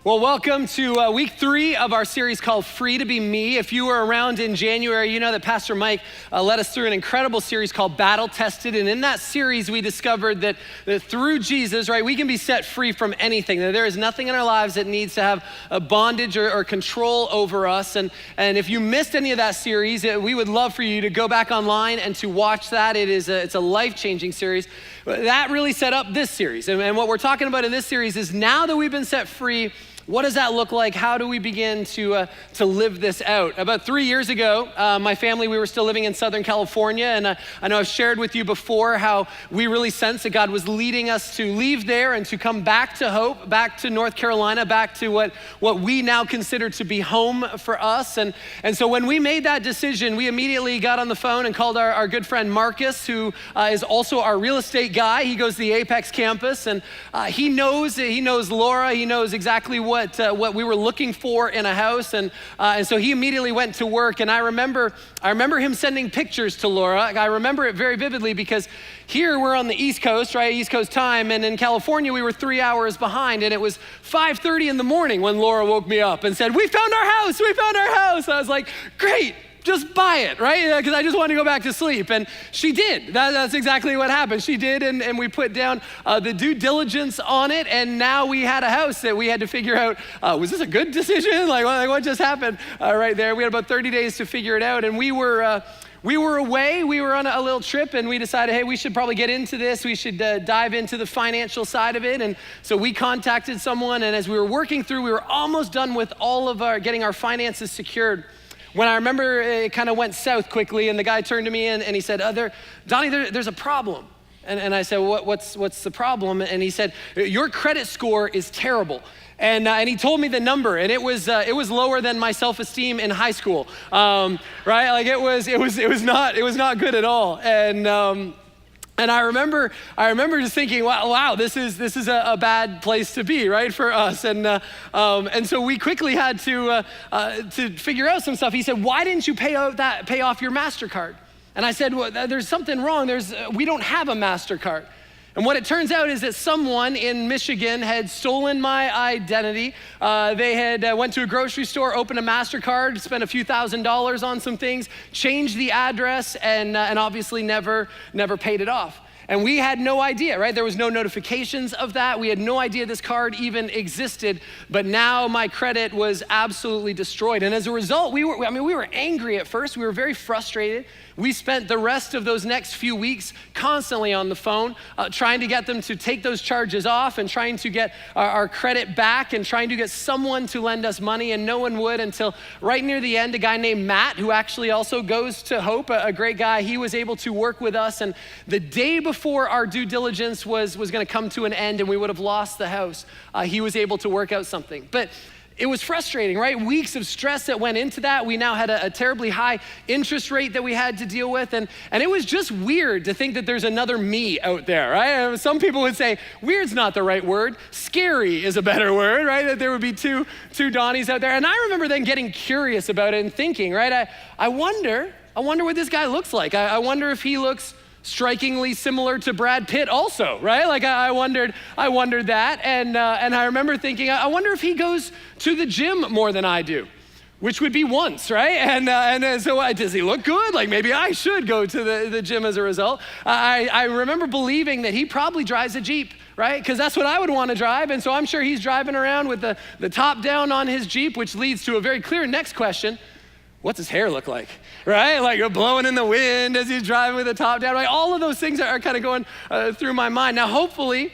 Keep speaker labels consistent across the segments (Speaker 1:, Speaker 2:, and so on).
Speaker 1: Well, welcome to week 3 of our series called Free to Be Me. If you were around in January, you know that Pastor Mike led us through an incredible series called Battle Tested. And in that series, we discovered that through Jesus, right, we can be set free from anything. That there is nothing in our lives that needs to have a bondage or control over us. And if you missed any of that series, we would love for you to go back online and to watch that. It's a life-changing series. That really set up this series. And what we're talking about in this series is now that we've been set free, what does that look like? How do we begin to live this out? About 3 years ago, my family, we were still living in Southern California, and I know I've shared with you before how we really sensed that God was leading us to leave there and to come back to Hope, back to North Carolina, back to what we now consider to be home for us. And so when we made that decision, we immediately got on the phone and called our good friend Marcus, who is also our real estate guy. He goes to the Apex campus, and he knows Laura. He knows exactly what we were looking for in a house, and so he immediately went to work. And I remember him sending pictures to Laura. I remember it very vividly because here we're on the East Coast, right? East Coast time, and in California we were 3 hours behind, and it was 5:30 in the morning when Laura woke me up and said, "We found our house! We found our house!" I was like, "Great! Just buy it," right? Because I just wanted to go back to sleep. And she did. That's exactly what happened. She did, and we put down the due diligence on it, and now we had a house that we had to figure out, was this a good decision? Like what just happened right there? We had about 30 days to figure it out, and we were away. We were on a little trip, and we decided, hey, we should probably get into this. We should dive into the financial side of it. And so we contacted someone, and as we were working through, we were almost done with all of getting our finances secured, when I remember it kind of went south quickly, and the guy turned to me and he said, Donnie, there's a problem. And I said, what's the problem? And he said, your credit score is terrible. And he told me the number, and it was lower than my self-esteem in high school, right? Like it was not good at all. And I remember just thinking, wow, this is a bad place to be, right, for us. And so we quickly had to figure out some stuff. He said, why didn't you pay off your MasterCard? And I said, well, there's something wrong. We don't have a MasterCard. And what it turns out is that someone in Michigan had stolen my identity. They had went to a grocery store, opened a MasterCard, spent a few $1,000s on some things, changed the address, and obviously never paid it off. And we had no idea, right? There was no notifications of that. We had no idea this card even existed, but now my credit was absolutely destroyed. And as a result, we were angry at first. We were very frustrated. We spent the rest of those next few weeks constantly on the phone, trying to get them to take those charges off and trying to get our credit back and trying to get someone to lend us money, and no one would until right near the end, a guy named Matt, who actually also goes to Hope, a great guy, he was able to work with us. And the day before our due diligence was gonna come to an end and we would have lost the house, he was able to work out something. But it was frustrating, right? Weeks of stress that went into that. We now had a terribly high interest rate that we had to deal with. And it was just weird to think that there's another me out there, right? Some people would say, weird's not the right word. Scary is a better word, right? That there would be two Donnies out there. And I remember then getting curious about it and thinking, right? I wonder what this guy looks like. I wonder if he looks strikingly similar to Brad Pitt also, right? Like I wondered that. And I remember thinking, I wonder if he goes to the gym more than I do, which would be once, right? And so does he look good? Like maybe I should go to the gym as a result. I remember believing that he probably drives a Jeep, right? Because that's what I would want to drive. And so I'm sure he's driving around with the top down on his Jeep, which leads to a very clear next question. What's his hair look like, right? Like blowing in the wind as he's driving with the top down, right? All of those things are kind of going through my mind. Now, hopefully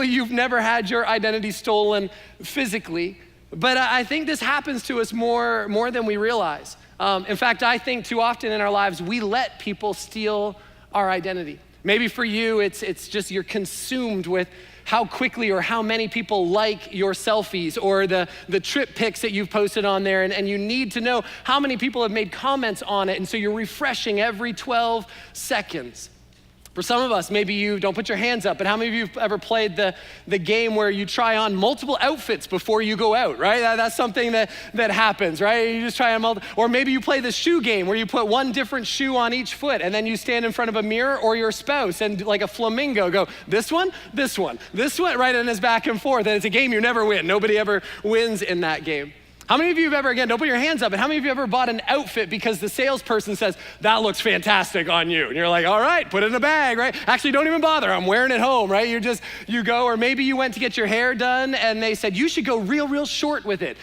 Speaker 1: you've never had your identity stolen physically, but I think this happens to us more than we realize. In fact, I think too often in our lives, we let people steal our identity. Maybe for you, it's just you're consumed with how quickly or how many people like your selfies or the trip pics that you've posted on there, and you need to know how many people have made comments on it, and so you're refreshing every 12 seconds. For some of us, maybe you don't put your hands up, but how many of you have ever played the game where you try on multiple outfits before you go out, right? That's something that happens, right? You just try on or maybe you play the shoe game where you put one different shoe on each foot and then you stand in front of a mirror or your spouse and like a flamingo go, this one, right? And it's back and forth. And it's a game you never win. Nobody ever wins in that game. How many of you have ever, again, don't put your hands up, but how many of you ever bought an outfit because the salesperson says, that looks fantastic on you? And you're like, all right, put it in a bag, right? Actually, don't even bother, I'm wearing it home, right? You go, or maybe you went to get your hair done and they said, you should go real short with it.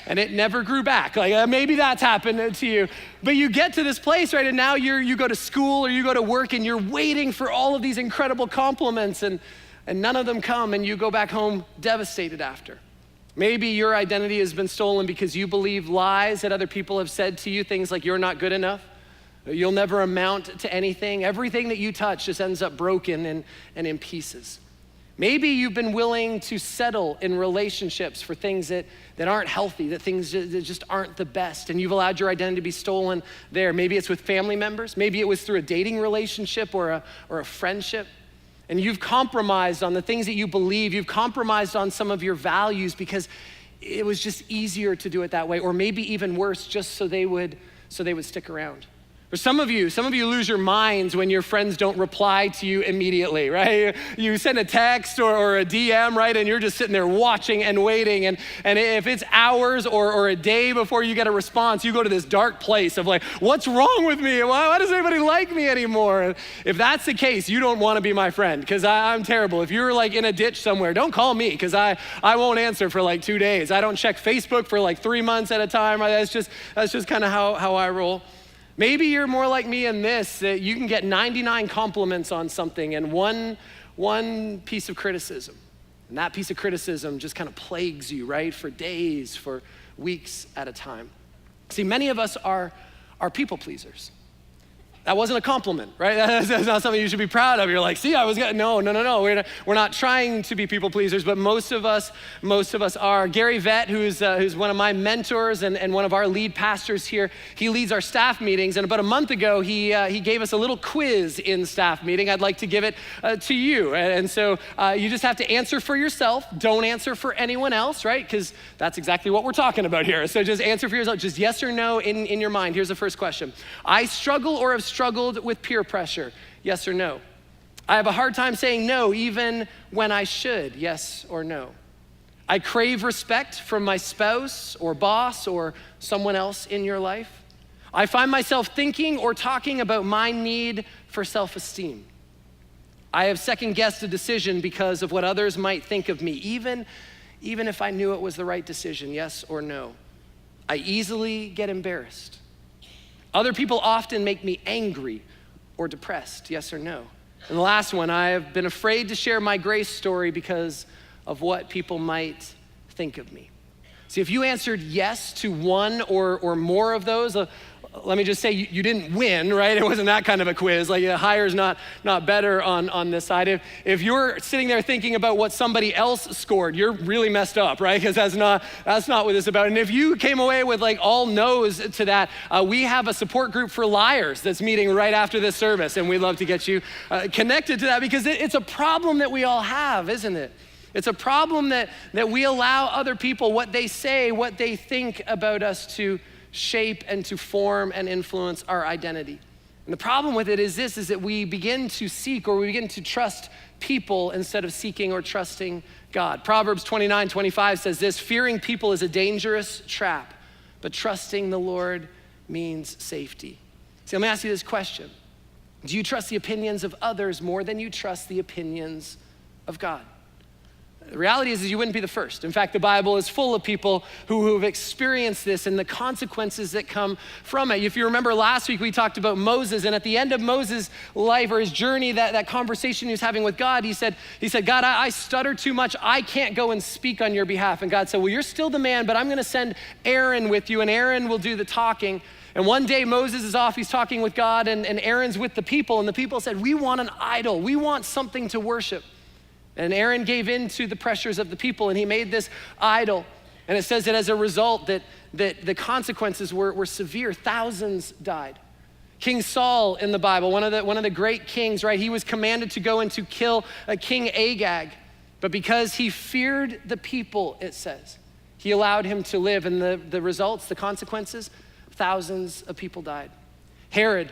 Speaker 1: And it never grew back. Like maybe that's happened to you. But you get to this place, right? And now you go to school or you go to work and you're waiting for all of these incredible compliments and none of them come and you go back home devastated after. Maybe your identity has been stolen because you believe lies that other people have said to you, things like you're not good enough, you'll never amount to anything. Everything that you touch just ends up broken and in pieces. Maybe you've been willing to settle in relationships for things that aren't healthy, that things that just aren't the best, and you've allowed your identity to be stolen there. Maybe it's with family members. Maybe it was through a dating relationship or a friendship. And you've compromised on the things that you believe. You've compromised on some of your values because it was just easier to do it that way, or maybe even worse, just so they would stick around. For some of you lose your minds when your friends don't reply to you immediately, right? You send a text or a DM, right? And you're just sitting there watching and waiting. And if it's hours or a day before you get a response, you go to this dark place of like, what's wrong with me? Why doesn't anybody like me anymore? And if that's the case, you don't want to be my friend because I'm terrible. If you're like in a ditch somewhere, don't call me because I won't answer for like 2 days. I don't check Facebook for like 3 months at a time. Right? That's just kind of how I roll. Maybe you're more like me in this, that you can get 99 compliments on something and one piece of criticism. And that piece of criticism just kind of plagues you, right? For days, for weeks at a time. See, many of us are people pleasers. That wasn't a compliment, right? That's not something you should be proud of. You're like, see, no. We're not trying to be people pleasers, but most of us are. Gary Vett, who's one of my mentors and one of our lead pastors here, he leads our staff meetings. And about a month ago, he gave us a little quiz in staff meeting. I'd like to give it to you. And so you just have to answer for yourself. Don't answer for anyone else, right? Because that's exactly what we're talking about here. So just answer for yourself, just yes or no in your mind. Here's the first question. I struggle or have struggled with peer pressure, yes or no? I have a hard time saying no even when I should, yes or no? I crave respect from my spouse or boss or someone else in your life. I find myself thinking or talking about my need for self-esteem. I have second-guessed a decision because of what others might think of me, even if I knew it was the right decision, yes or no? I easily get embarrassed. Other people often make me angry or depressed, yes or no? And the last one, I have been afraid to share my grace story because of what people might think of me. See, if you answered yes to one or more of those, let me just say you didn't win, right? It wasn't that kind of a quiz. Like higher's not better on this side. If you're sitting there thinking about what somebody else scored, you're really messed up, right? Because that's not what it's about. And if you came away with like all no's to that, we have a support group for liars that's meeting right after this service, and we'd love to get you connected to that because it's a problem that we all have, isn't it? It's a problem that we allow other people, what they say, what they think about us to shape and to form and influence our identity. And the problem with it is that we begin to seek or we begin to trust people instead of seeking or trusting God. Proverbs 29:25 says this, fearing people is a dangerous trap, but trusting the Lord means safety. See, let me ask you this question. Do you trust the opinions of others more than you trust the opinions of God? The reality is you wouldn't be the first. In fact, the Bible is full of people who have experienced this and the consequences that come from it. If you remember last week, we talked about Moses, and at the end of Moses' life or his journey, that conversation he was having with God, he said, God, I stutter too much. I can't go and speak on your behalf. And God said, well, you're still the man, but I'm gonna send Aaron with you, and Aaron will do the talking. And one day Moses is off, he's talking with God, and Aaron's with the people, and the people said, we want an idol. We want something to worship. And Aaron gave in to the pressures of the people and he made this idol. And it says that as a result that the consequences were severe. Thousands died. King Saul in the Bible, one of the great kings, right? He was commanded to go and to kill King Agag. But because he feared the people, it says, he allowed him to live. And the results, the consequences, thousands of people died. Herod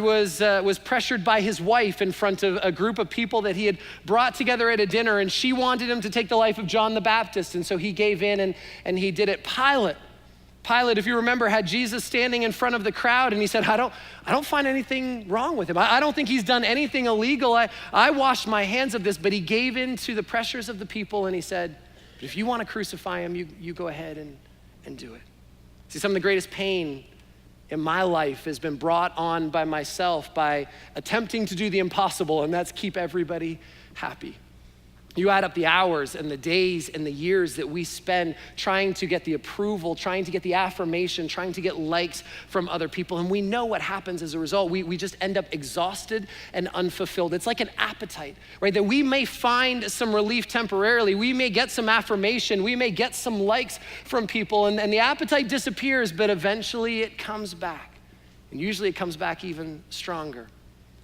Speaker 1: was pressured by his wife in front of a group of people that he had brought together at a dinner, and she wanted him to take the life of John the Baptist, and so he gave in and he did it. Pilate, if you remember, had Jesus standing in front of the crowd, and he said, I don't find anything wrong with him. I don't think he's done anything illegal. I washed my hands of this, but he gave in to the pressures of the people, and he said, if you want to crucify him, you go ahead and do it. See, some of the greatest pain in my life has been brought on by myself by attempting to do the impossible, and that's keep everybody happy. You add up the hours and the days and the years that we spend trying to get the approval, trying to get the affirmation, trying to get likes from other people, and we know what happens as a result. We just end up exhausted and unfulfilled. It's like an appetite, right? That we may find some relief temporarily. We may get some affirmation. We may get some likes from people, and the appetite disappears, but eventually it comes back. And usually it comes back even stronger.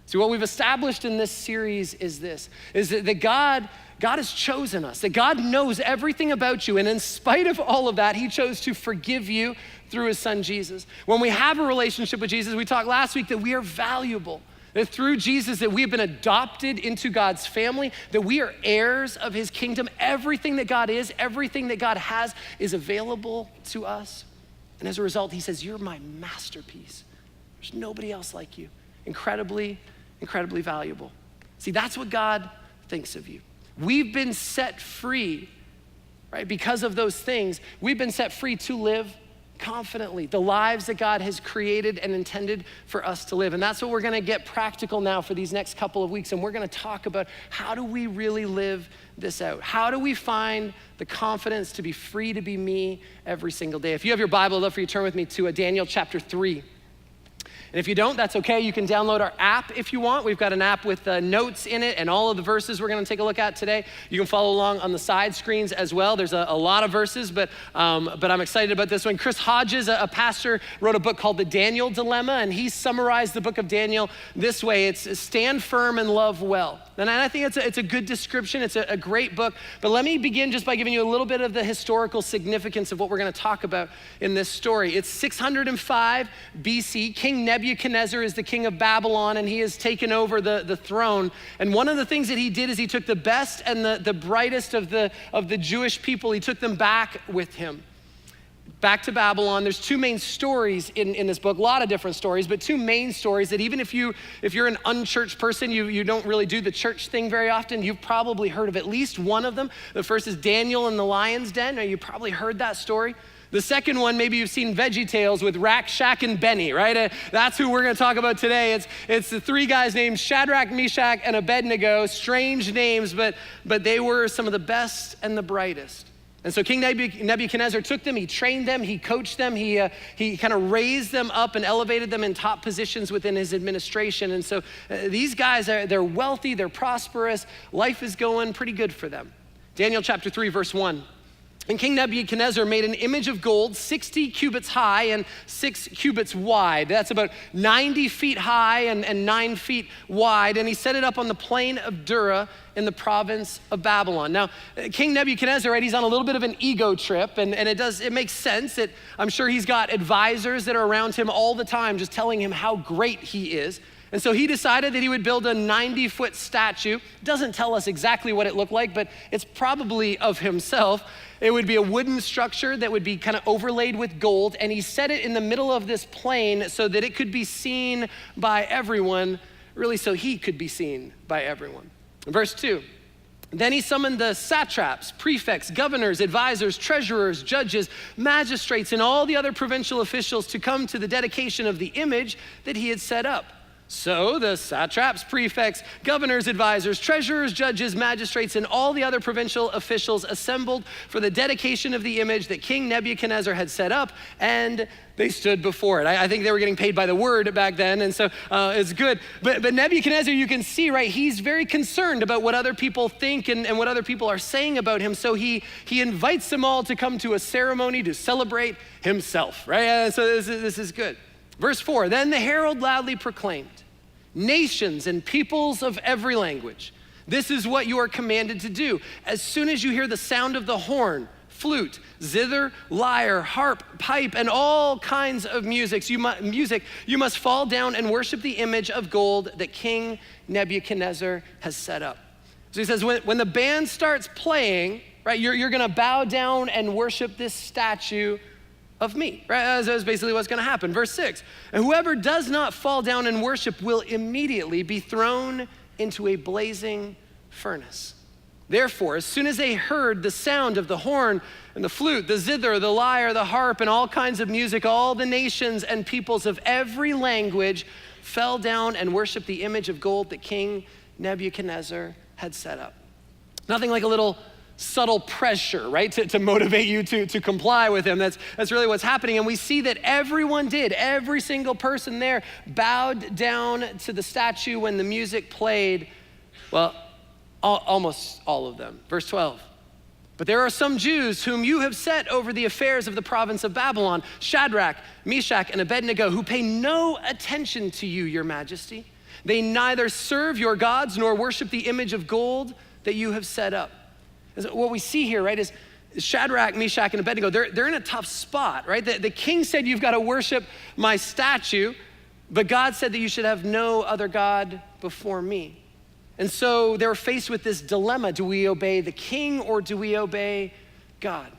Speaker 1: See, what we've established in this series is that God has chosen us, that God knows everything about you, and in spite of all of that, he chose to forgive you through his son, Jesus. When we have a relationship with Jesus, we talked last week that we are valuable, that through Jesus, that we have been adopted into God's family, that we are heirs of his kingdom. Everything that God is, everything that God has is available to us. And as a result, he says, you're my masterpiece. There's nobody else like you. Incredibly valuable. See, that's what God thinks of you. We've been set free, right? Because of those things, we've been set free to live confidently, the lives that God has created and intended for us to live. And that's what we're gonna get practical now for these next couple of weeks. And we're gonna talk about how do we really live this out? How do we find the confidence to be free to be me every single day? If you have your Bible, I'd love for you to turn with me to Daniel chapter 3. And if you don't, that's okay. You can download our app if you want. We've got an app with notes in it and all of the verses we're gonna take a look at today. You can follow along on the side screens as well. There's a lot of verses, but I'm excited about this one. Chris Hodges, a pastor, wrote a book called The Daniel Dilemma, and he summarized the book of Daniel this way. It's stand firm and love well. And I think it's a good description. It's a great book. But let me begin just by giving you a little bit of the historical significance of what we're gonna talk about in this story. It's 605 BC. King Nebuchadnezzar is the king of Babylon, and he has taken over the throne. And one of the things that he did is he took the best and the brightest of the Jewish people. He took them back with him. Back to Babylon. There's two main stories in this book, a lot of different stories, but two main stories that even if you're an unchurched person, you don't really do the church thing very often, you've probably heard of at least one of them. The first is Daniel in the lion's den. You probably heard that story. The second one, maybe you've seen VeggieTales with Rack, Shack, and Benny, right? That's who we're gonna talk about today. It's the three guys named Shadrach, Meshach, and Abednego. Strange names, but they were some of the best and the brightest. And so King Nebuchadnezzar took them, he trained them, he coached them, he kind of raised them up and elevated them in top positions within his administration. And so these guys, they're wealthy, they're prosperous, life is going pretty good for them. Daniel chapter 3, verse 1. And King Nebuchadnezzar made an image of gold 60 cubits high and 6 cubits wide. That's about 90 feet high and 9 feet wide. And he set it up on the plain of Dura in the province of Babylon. Now, King Nebuchadnezzar, right, he's on a little bit of an ego trip, and it makes sense that I'm sure he's got advisors that are around him all the time just telling him how great he is. And so he decided that he would build a 90-foot statue. Doesn't tell us exactly what it looked like, but it's probably of himself. It would be a wooden structure that would be kind of overlaid with gold, and he set it in the middle of this plain so that it could be seen by everyone, really so he could be seen by everyone. Verse 2. Then he summoned the satraps, prefects, governors, advisors, treasurers, judges, magistrates, and all the other provincial officials to come to the dedication of the image that he had set up. So the satraps, prefects, governors, advisors, treasurers, judges, magistrates, and all the other provincial officials assembled for the dedication of the image that King Nebuchadnezzar had set up, and they stood before it. I think they were getting paid by the word back then, and so it's good. But Nebuchadnezzar, you can see, right, he's very concerned about what other people think and what other people are saying about him, so he invites them all to come to a ceremony to celebrate himself, right? So this is good. Verse 4, then the herald loudly proclaimed, nations and peoples of every language, this is what you are commanded to do. As soon as you hear the sound of the horn, flute, zither, lyre, harp, pipe, and all kinds of music, you must fall down and worship the image of gold that King Nebuchadnezzar has set up. So he says, when the band starts playing, right, you're gonna bow down and worship this statue of me, right? That's basically what's gonna happen. Verse 6, and whoever does not fall down and worship will immediately be thrown into a blazing furnace. Therefore, as soon as they heard the sound of the horn and the flute, the zither, the lyre, the harp, and all kinds of music, all the nations and peoples of every language fell down and worshiped the image of gold that King Nebuchadnezzar had set up. Nothing like a little subtle pressure, right, to motivate you to comply with him. That's really what's happening. And we see that everyone did. Every single person there bowed down to the statue when the music played. Well, almost all of them. Verse 12. But there are some Jews whom you have set over the affairs of the province of Babylon, Shadrach, Meshach, and Abednego, who pay no attention to you, your majesty. They neither serve your gods nor worship the image of gold that you have set up. What we see here, right, is Shadrach, Meshach, and Abednego, they're in a tough spot, right? The king said, you've got to worship my statue, but God said that you should have no other God before me. And so they were faced with this dilemma. Do we obey the king or do we obey God?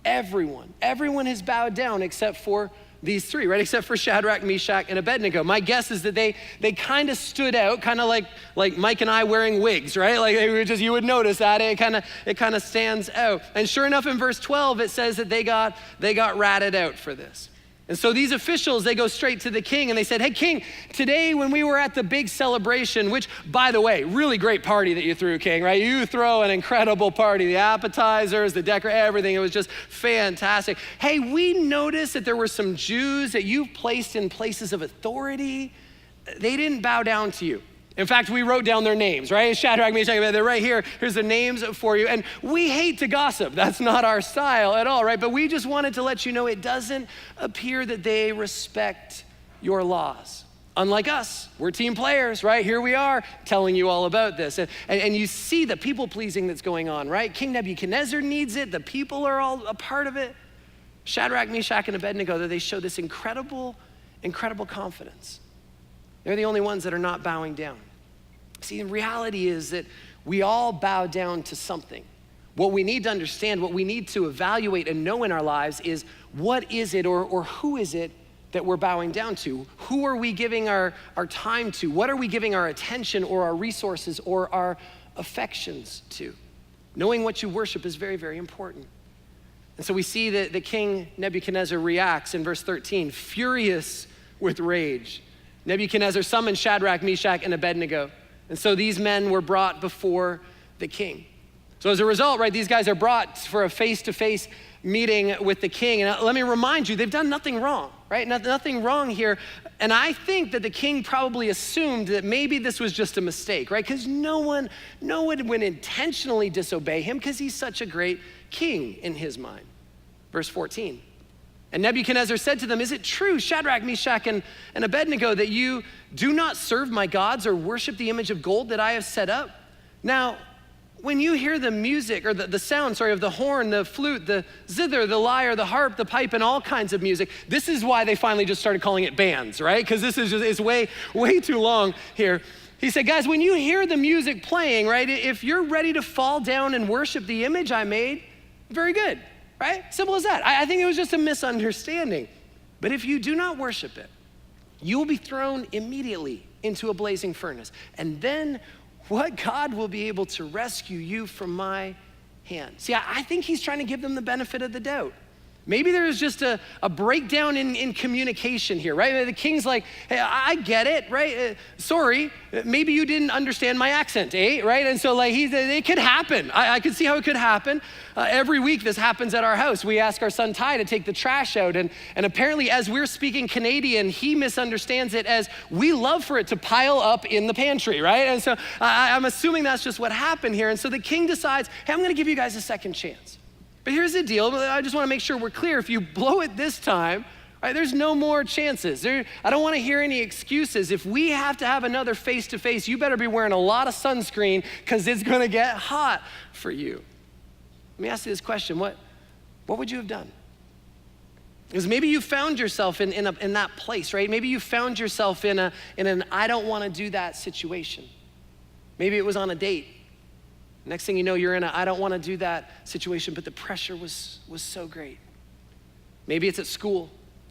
Speaker 1: Everyone has bowed down except for these three, right? Except for Shadrach, Meshach, and Abednego. My guess is that they kind of stood out, kind of like Mike and I wearing wigs, right? Like they were you would notice that it kind of stands out. And sure enough, in verse 12, it says that they got ratted out for this. And so these officials, they go straight to the king and they said, hey, king, today when we were at the big celebration, which, by the way, really great party that you threw, king, right? You throw an incredible party, the appetizers, the everything. It was just fantastic. Hey, we noticed that there were some Jews that you placed in places of authority. They didn't bow down to you. In fact, we wrote down their names, right? Shadrach, Meshach, they're right here. Here's the names for you. And we hate to gossip. That's not our style at all, right? But we just wanted to let you know it doesn't appear that they respect your laws. Unlike us, we're team players, right? Here we are telling you all about this. And you see the people pleasing that's going on, right? King Nebuchadnezzar needs it. The people are all a part of it. Shadrach, Meshach, and Abednego, they show this incredible confidence. They're the only ones that are not bowing down. See, the reality is that we all bow down to something. What we need to understand, what we need to evaluate and know in our lives is what is it or who is it that we're bowing down to? Who are we giving our time to? What are we giving our attention or our resources or our affections to? Knowing what you worship is very, very important. And so we see that the king Nebuchadnezzar reacts in verse 13, furious with rage. Nebuchadnezzar summoned Shadrach, Meshach, and Abednego. And so these men were brought before the king. So as a result, right, these guys are brought for a face-to-face meeting with the king. And let me remind you, they've done nothing wrong, right? Nothing wrong here. And I think that the king probably assumed that maybe this was just a mistake, right? Because no one would intentionally disobey him because he's such a great king in his mind. Verse 14. And Nebuchadnezzar said to them, is it true, Shadrach, Meshach, and Abednego, that you do not serve my gods or worship the image of gold that I have set up? Now, when you hear the music or the sound, of the horn, the flute, the zither, the lyre, the harp, the pipe, and all kinds of music, this is why they finally just started calling it bands, right? Because this is just, it's way too long here. He said, guys, when you hear the music playing, right, if you're ready to fall down and worship the image I made, very good. Right? Simple as that. I think it was just a misunderstanding. But if you do not worship it, you will be thrown immediately into a blazing furnace. And then what God will be able to rescue you from my hand. See, I think he's trying to give them the benefit of the doubt. Maybe there's just a breakdown in communication here, right? The king's like, hey, I get it, right? Sorry, maybe you didn't understand my accent, eh? Right? And so like, it could happen. I could see how it could happen. Every week this happens at our house. We ask our son Ty to take the trash out. And apparently as we're speaking Canadian, he misunderstands it as we love for it to pile up in the pantry, right? And so I'm assuming that's just what happened here. And so the king decides, hey, I'm gonna give you guys a second chance. But here's the deal, I just wanna make sure we're clear. If you blow it this time, Right? There's no more chances. I don't want to hear any excuses. If we have to have another face-to-face, you better be wearing a lot of sunscreen because it's going to get hot for you. Let me ask you this question. What would you have done? Because maybe you found yourself in that place, right? Maybe you found yourself in an I don't want to do that situation. Maybe it was on a date. Next thing you know, you're in a I don't want to do that situation, but the pressure was so great. Maybe it's at school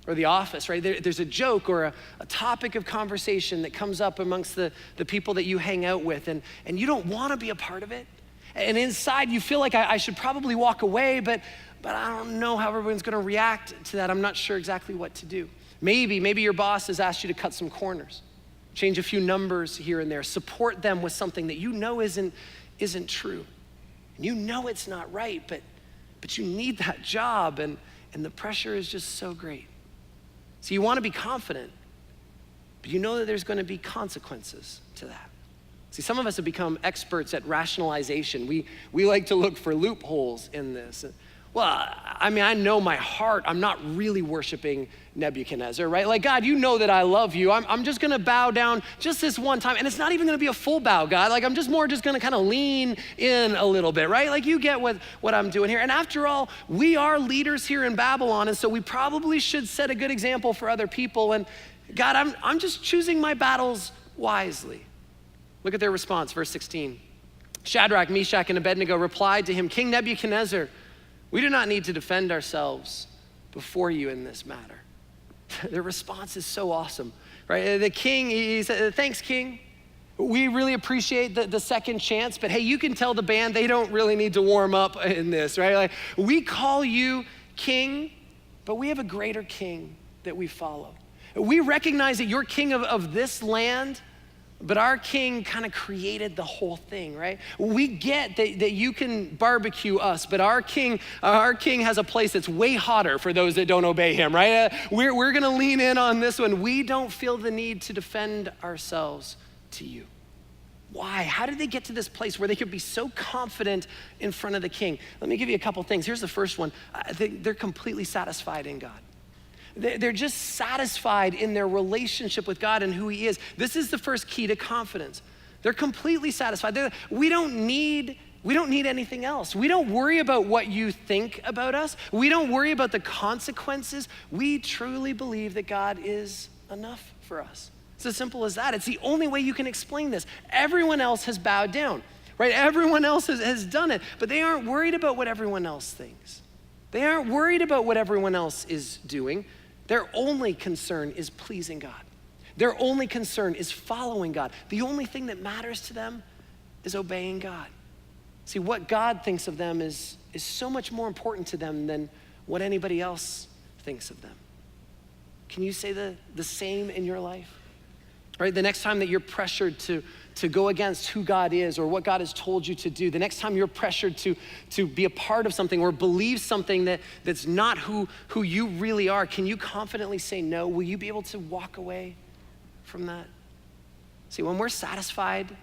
Speaker 1: or the office, right? There's a joke or a topic of conversation that comes up amongst the people that you hang out with, and you don't want to be a part of it. And inside you feel like I should probably walk away, but I don't know how everyone's gonna react to that. I'm not sure exactly what to do. Maybe your boss has asked you to cut some corners, change a few numbers here and there, support them with something that you know isn't true. And you know it's not right, but you need that job, and the pressure is just so great. So you wanna be confident, but you know that there's gonna be consequences to that. See, some of us have become experts at rationalization. We like to look for loopholes in this. Well, I mean, I know my heart, I'm not really worshiping Nebuchadnezzar, right? Like, God, you know that I love you. I'm just gonna bow down just this one time, and it's not even gonna be a full bow, God. Like, I'm just gonna kind of lean in a little bit, right? Like, you get what I'm doing here. And after all, we are leaders here in Babylon, and so we probably should set a good example for other people. And God, I'm just choosing my battles wisely. Look at their response, verse 16. Shadrach, Meshach, and Abednego replied to him, King Nebuchadnezzar, we do not need to defend ourselves before you in this matter. Their response is so awesome, right? The king, he said, thanks, King. We really appreciate the second chance, but hey, you can tell the band they don't really need to warm up in this, right? Like, we call you king, but we have a greater king that we follow. We recognize that you're king of this land, but our king kind of created the whole thing, right? We get that you can barbecue us, but our king has a place that's way hotter for those that don't obey him, right? We're gonna lean in on this one. We don't feel the need to defend ourselves to you. Why? How did they get to this place where they could be so confident in front of the king? Let me give you a couple things. Here's the first one. I think they're completely satisfied in God. They're just satisfied in their relationship with God and who he is. This is the first key to confidence. They're completely satisfied. We don't need anything else. We don't worry about what you think about us. We don't worry about the consequences. We truly believe that God is enough for us. It's as simple as that. It's the only way you can explain this. Everyone else has bowed down, right? Everyone else has done it, but they aren't worried about what everyone else thinks. They aren't worried about what everyone else is doing. Their only concern is pleasing God. Their only concern is following God. The only thing that matters to them is obeying God. See, what God thinks of them is so much more important to them than what anybody else thinks of them. Can you say the same in your life? Right? The next time that you're pressured to go against who God is or what God has told you to do, the next time you're pressured to be a part of something or believe something that's not who you really are, can you confidently say no? Will you be able to walk away from that? See, when we're satisfied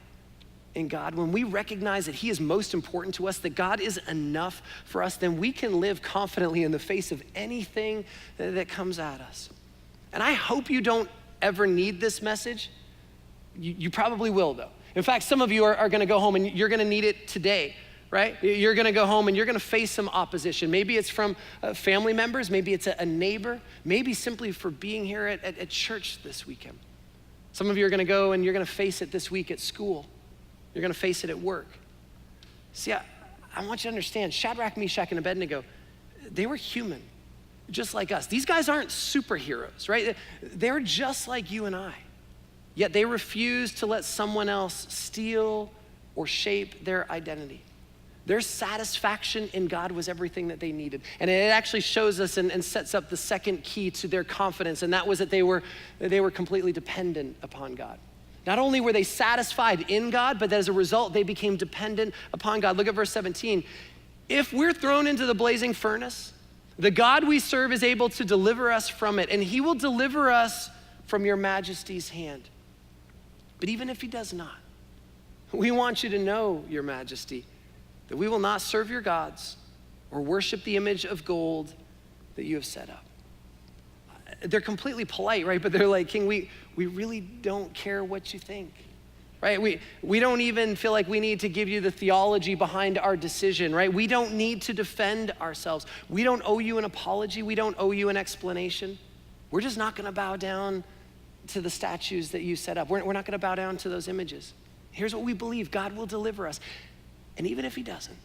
Speaker 1: in God, when we recognize that he is most important to us, that God is enough for us, then we can live confidently in the face of anything that comes at us. And I hope you don't ever need this message. You probably will, though. In fact, some of you are gonna go home and you're gonna need it today, right? You're gonna go home and you're gonna face some opposition. Maybe it's from family members, maybe it's a neighbor, maybe simply for being here at church this weekend. Some of you are gonna go and you're gonna face it this week at school. You're gonna face it at work. See, I want you to understand, Shadrach, Meshach, and Abednego, they were human, just like us. These guys aren't superheroes, right? They're just like you and I. Yet they refused to let someone else steal or shape their identity. Their satisfaction in God was everything that they needed. And it actually shows us and sets up the second key to their confidence, and that was that they were completely dependent upon God. Not only were they satisfied in God, but as a result, they became dependent upon God. Look at verse 17. If we're thrown into the blazing furnace, the God we serve is able to deliver us from it, and he will deliver us from your majesty's hand. But even if he does not, we want you to know, your majesty, that we will not serve your gods or worship the image of gold that you have set up. they're completely polite, right? But they're like, King, we really don't care what you think, right? We don't even feel like we need to give you the theology behind our decision, right? We don't need to defend ourselves. We don't owe you an apology. We don't owe you an explanation. We're just not gonna bow down to the statues that you set up. We're not gonna bow down to those images. Here's what we believe: God will deliver us. And even if he doesn't,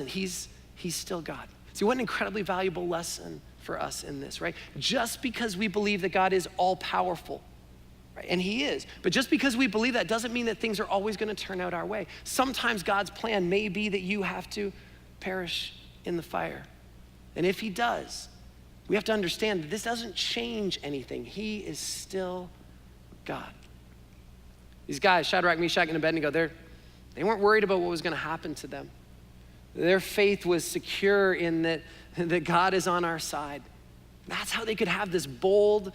Speaker 1: he's still God. See, what an incredibly valuable lesson for us in this, right? Just because we believe that God is all powerful, right? And he is, but just because we believe that doesn't mean that things are always gonna turn out our way. Sometimes God's plan may be that you have to perish in the fire. And if he does, we have to understand that this doesn't change anything. He is still God. These guys, Shadrach, Meshach, and Abednego, they weren't worried about what was gonna happen to them. Their faith was secure in that God is on our side. That's how they could have this bold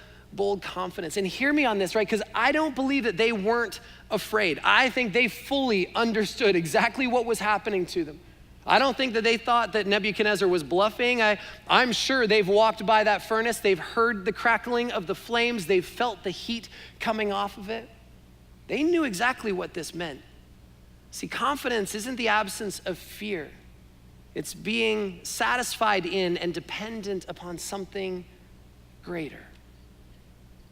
Speaker 1: confidence. And hear me on this, right? Because I don't believe that they weren't afraid. I think they fully understood exactly what was happening to them. I don't think that they thought that Nebuchadnezzar was bluffing. I'm sure they've walked by that furnace. They've heard the crackling of the flames. They've felt the heat coming off of it. They knew exactly what this meant. See, confidence isn't the absence of fear. It's being satisfied in and dependent upon something greater.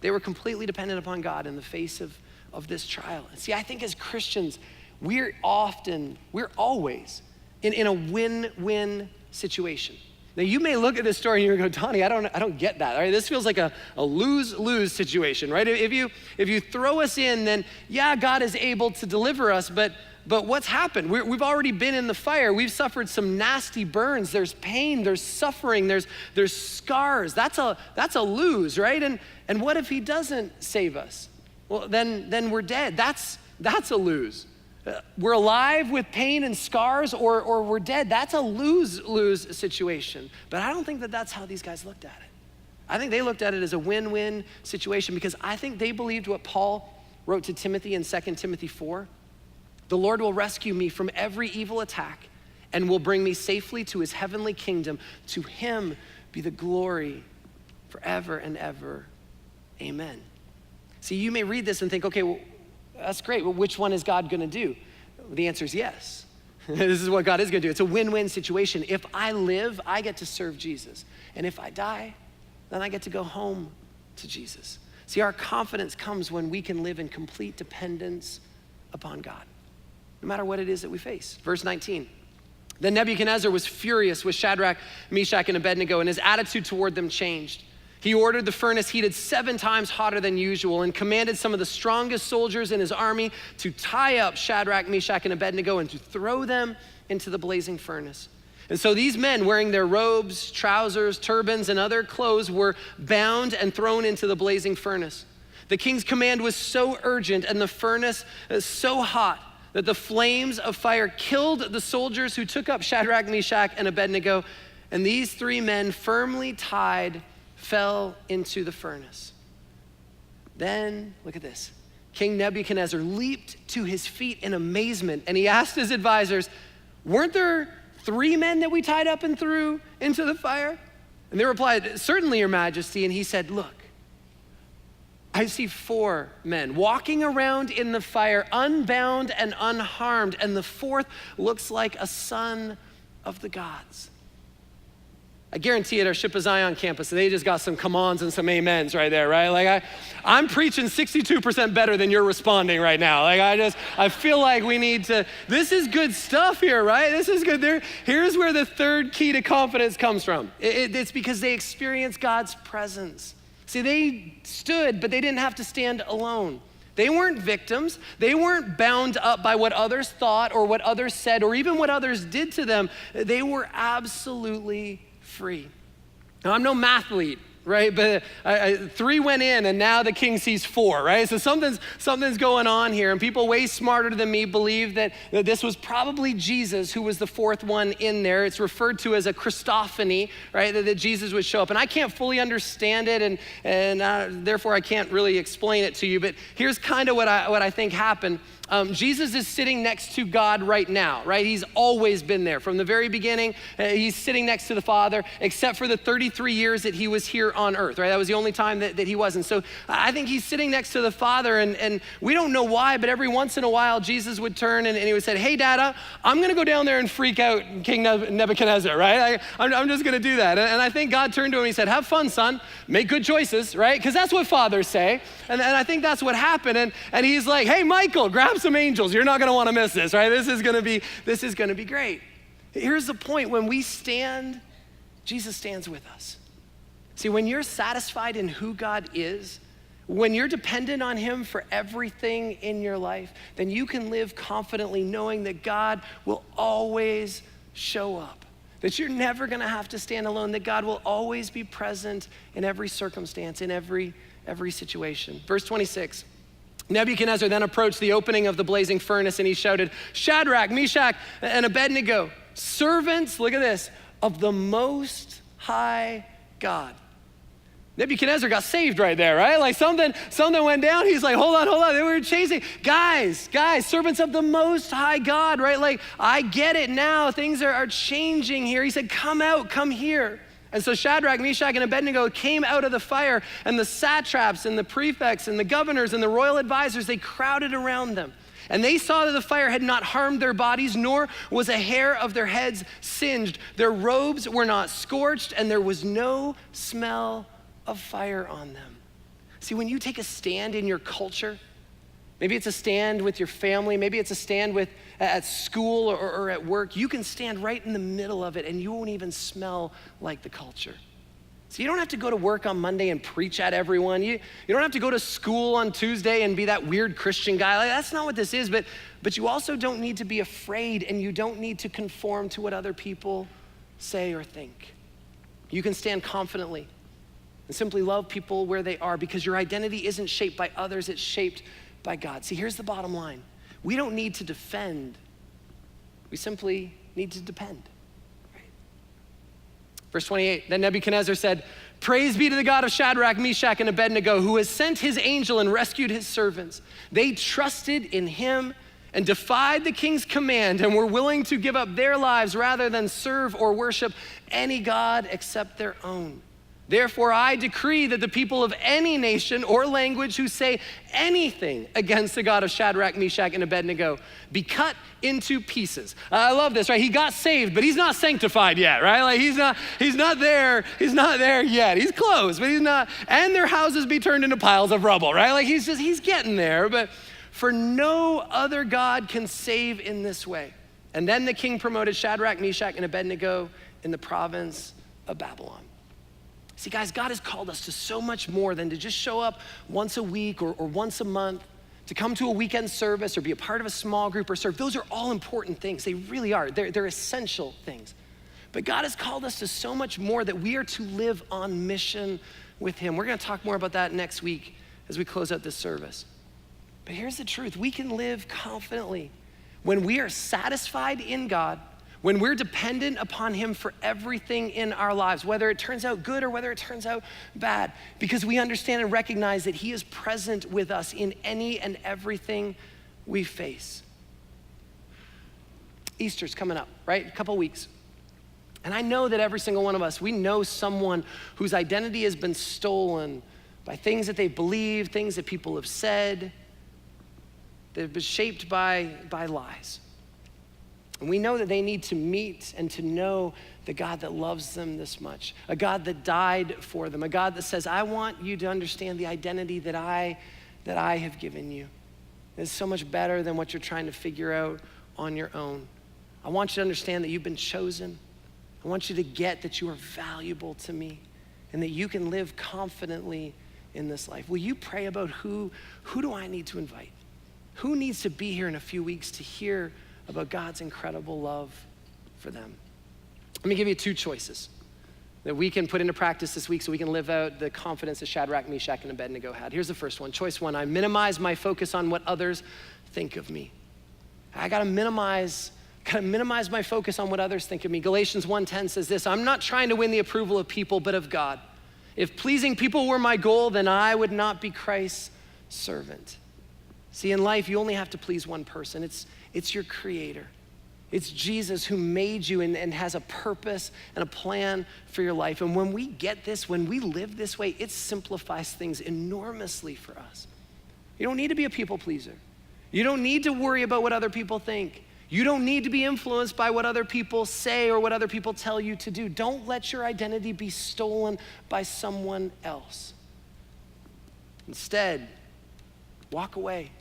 Speaker 1: They were completely dependent upon God in the face of this trial. And see, I think as Christians, we're always in a win-win situation. Now, you may look at this story and you go, Donnie, I don't get that. All right, this feels like a lose-lose situation, right? If you throw us in, then yeah, God is able to deliver us, but what's happened? We've already been in the fire. We've suffered some nasty burns. There's pain, there's suffering, there's scars. That's a lose, right? And what if he doesn't save us? Well, then we're dead. That's a lose. We're alive with pain and scars, or we're dead. That's a lose-lose situation. But I don't think that that's how these guys looked at it. I think they looked at it as a win-win situation, because I think they believed what Paul wrote to Timothy in 2 Timothy 4. The Lord will rescue me from every evil attack and will bring me safely to his heavenly kingdom. To him be the glory forever and ever. Amen. See, you may read this and think, okay, well, that's great. Well, which one is God gonna do? The answer is yes. This is what God is gonna do. It's a win-win situation. If I live, I get to serve Jesus. And if I die, then I get to go home to Jesus. See, our confidence comes when we can live in complete dependence upon God, no matter what it is that we face. Verse 19, then Nebuchadnezzar was furious with Shadrach, Meshach, and Abednego, and his attitude toward them changed. He ordered the furnace heated 7 times hotter than usual and commanded some of the strongest soldiers in his army to tie up Shadrach, Meshach, and Abednego and to throw them into the blazing furnace. And so these men, wearing their robes, trousers, turbans, and other clothes, were bound and thrown into the blazing furnace. The king's command was so urgent and the furnace so hot that the flames of fire killed the soldiers who took up Shadrach, Meshach, and Abednego. And these 3 men, firmly tied, fell into the furnace. Then, look at this. King Nebuchadnezzar leaped to his feet in amazement, and he asked his advisors, weren't there 3 men that we tied up and threw into the fire? And they replied, certainly, Your Majesty. And he said, look, I see 4 men walking around in the fire, unbound and unharmed, and the 4th looks like a son of the gods. I guarantee at our Ship of Zion campus, they just got some come-ons and some amens right there, right? Like I'm preaching 62% better than you're responding right now. Like I feel like we need to, this is good stuff here, right? This is good. Here's where the 3rd key to confidence comes from. It's because they experience God's presence. See, they stood, but they didn't have to stand alone. They weren't victims. They weren't bound up by what others thought or what others said or even what others did to them. They were absolutely free. Now, I'm no mathlete, right? But 3 went in and now the king sees 4, right? So something's going on here, and people way smarter than me believe that this was probably Jesus who was the 4th one in there. It's referred to as a Christophany, right? That Jesus would show up. And I can't fully understand it, and therefore I can't really explain it to you, but here's kind of what I think happened. Jesus is sitting next to God right now, right? He's always been there from the very beginning. He's sitting next to the Father, except for the 33 years that he was here on earth, right? That was the only time that he wasn't. So I think he's sitting next to the Father, and we don't know why, but every once in a while, Jesus would turn and he would say, hey, Dada, I'm gonna go down there and freak out King Nebuchadnezzar, right? I'm just gonna do that. And I think God turned to him and he said, have fun, son, make good choices, right? Because that's what fathers say. And I think that's what happened. And he's like, hey, Michael, grab some angels. You're not gonna wanna miss this, right? This is gonna be great. Here's the point. When we stand, Jesus stands with us. See, when you're satisfied in who God is, when you're dependent on him for everything in your life, then you can live confidently knowing that God will always show up, that you're never gonna have to stand alone, that God will always be present in every circumstance, in every situation. Verse 26. Nebuchadnezzar then approached the opening of the blazing furnace and he shouted, Shadrach, Meshach, and Abednego, servants, look at this, of the Most High God. Nebuchadnezzar got saved right there, right? Like something went down. He's like, hold on. They were chasing. Guys, servants of the Most High God, right? Like, I get it now. Things are changing here. He said, come out, come here. And so Shadrach, Meshach, and Abednego came out of the fire, and the satraps and the prefects and the governors and the royal advisors, they crowded around them. And they saw that the fire had not harmed their bodies, nor was a hair of their heads singed. Their robes were not scorched, and there was no smell of fire on them. See, when you take a stand in your culture, maybe it's a stand with your family, maybe it's a stand at school or at work, you can stand right in the middle of it and you won't even smell like the culture. So you don't have to go to work on Monday and preach at everyone. You don't have to go to school on Tuesday and be that weird Christian guy. Like, that's not what this is, but you also don't need to be afraid, and you don't need to conform to what other people say or think. You can stand confidently and simply love people where they are, because your identity isn't shaped by others, it's shaped by God. See, here's the bottom line. We don't need to defend. We simply need to depend. Right? Verse 28, then Nebuchadnezzar said, praise be to the God of Shadrach, Meshach, and Abednego, who has sent his angel and rescued his servants. They trusted in him and defied the king's command and were willing to give up their lives rather than serve or worship any god except their own. Therefore, I decree that the people of any nation or language who say anything against the God of Shadrach, Meshach, and Abednego be cut into pieces. I love this, right? He got saved, but he's not sanctified yet, right? Like he's not there yet. He's close, but he's not. And their houses be turned into piles of rubble, right? Like he's getting there, but for no other God can save in this way. And then the king promoted Shadrach, Meshach, and Abednego in the province of Babylon. See, guys, God has called us to so much more than to just show up once a week or once a month, to come to a weekend service or be a part of a small group or serve. Those are all important things. They really are. They're essential things. But God has called us to so much more, that we are to live on mission with him. We're gonna talk more about that next week as we close out this service. But here's the truth. We can live confidently when we are satisfied in God, when we're dependent upon him for everything in our lives, whether it turns out good or whether it turns out bad, because we understand and recognize that he is present with us in any and everything we face. Easter's coming up, right? A couple weeks. And I know that every single one of us, we know someone whose identity has been stolen by things that they believe, things that people have said, that have been shaped by lies. And we know that they need to meet and to know the God that loves them this much, a God that died for them, a God that says, I want you to understand the identity that I have given you. It's so much better than what you're trying to figure out on your own. I want you to understand that you've been chosen. I want you to get that you are valuable to me and that you can live confidently in this life. Will you pray about who do I need to invite? Who needs to be here in a few weeks to hear about God's incredible love for them? Let me give you two choices that we can put into practice this week so we can live out the confidence that Shadrach, Meshach, and Abednego had. Here's the first one. Choice one, I minimize my focus on what others think of me. I gotta minimize my focus on what others think of me. Galatians 1:10 says this, I'm not trying to win the approval of people, but of God. If pleasing people were my goal, then I would not be Christ's servant. See, in life, you only have to please one person. It's your creator. It's Jesus who made you and has a purpose and a plan for your life. And when we get this, when we live this way, it simplifies things enormously for us. You don't need to be a people pleaser. You don't need to worry about what other people think. You don't need to be influenced by what other people say or what other people tell you to do. Don't let your identity be stolen by someone else. Instead, walk away.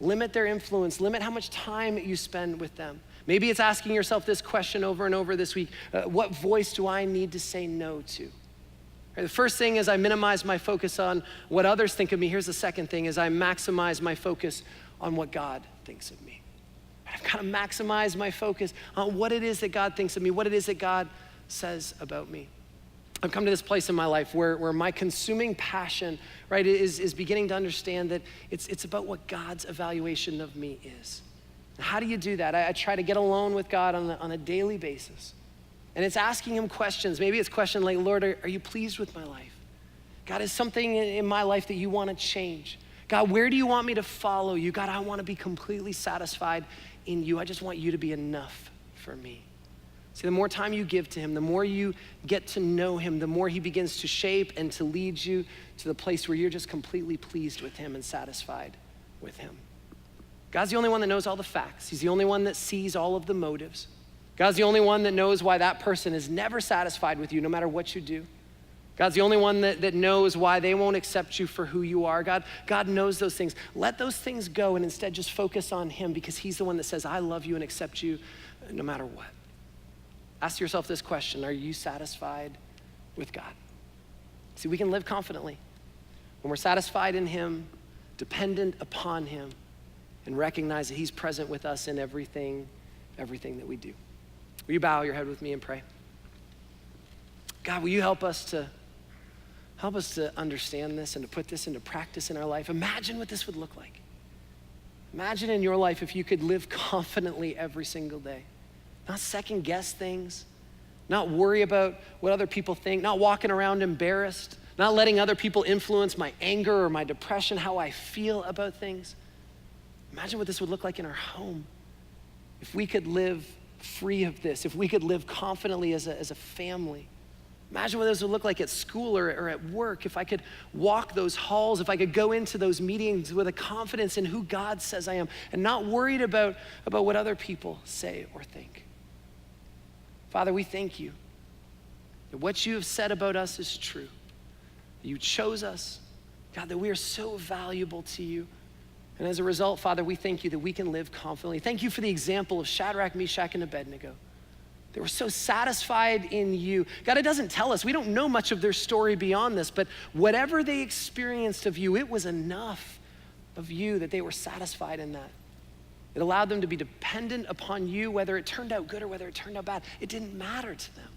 Speaker 1: Limit their influence. Limit how much time you spend with them. Maybe it's asking yourself this question over and over this week. What voice do I need to say no to? The first thing is I minimize my focus on what others think of me. Here's the second thing is I maximize my focus on what God thinks of me. I've got to maximize my focus on what it is that God thinks of me, what it is that God says about me. I've come to this place in my life where my consuming passion, right, is beginning to understand that it's about what God's evaluation of me is. And how do you do that? I try to get alone with God on a daily basis. And it's asking him questions. Maybe it's a question like, Lord, are you pleased with my life? God, is something in my life that you want to change? God, where do you want me to follow you? God, I want to be completely satisfied in you. I just want you to be enough for me. See, the more time you give to him, the more you get to know him, the more he begins to shape and to lead you to the place where you're just completely pleased with him and satisfied with him. God's the only one that knows all the facts. He's the only one that sees all of the motives. God's the only one that knows why that person is never satisfied with you, no matter what you do. God's the only one that knows why they won't accept you for who you are. God knows those things. Let those things go and instead just focus on him because he's the one that says, I love you and accept you no matter what. Ask yourself this question, are you satisfied with God? See, we can live confidently when we're satisfied in him, dependent upon him, and recognize that he's present with us in everything that we do. Will you bow your head with me and pray? God, will you help us to understand this and to put this into practice in our life? Imagine what this would look like. Imagine in your life if you could live confidently every single day. Not second guess things, not worry about what other people think, not walking around embarrassed, not letting other people influence my anger or my depression, how I feel about things. Imagine what this would look like in our home. If we could live free of this, if we could live confidently as a family. Imagine what this would look like at school or at work, if I could walk those halls, if I could go into those meetings with a confidence in who God says I am and not worried about what other people say or think. Father, we thank you that what you have said about us is true. You chose us, God, that we are so valuable to you. And as a result, Father, we thank you that we can live confidently. Thank you for the example of Shadrach, Meshach, and Abednego. They were so satisfied in you. God, it doesn't tell us. We don't know much of their story beyond this, but whatever they experienced of you, it was enough of you that they were satisfied in that. It allowed them to be dependent upon you, whether it turned out good or whether it turned out bad. It didn't matter to them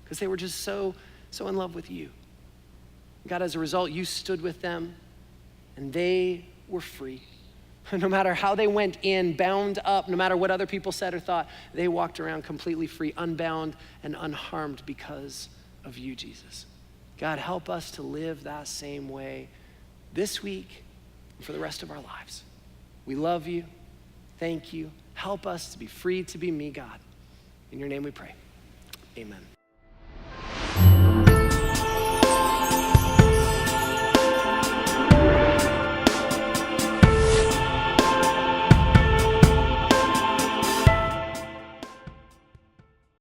Speaker 1: because they were just so in love with you. God, as a result, you stood with them and they were free. No matter how they went in, bound up, no matter what other people said or thought, they walked around completely free, unbound and unharmed because of you, Jesus. God, help us to live that same way this week and for the rest of our lives. We love you. Thank you. Help us to be free to be me, God. In your name we pray. Amen.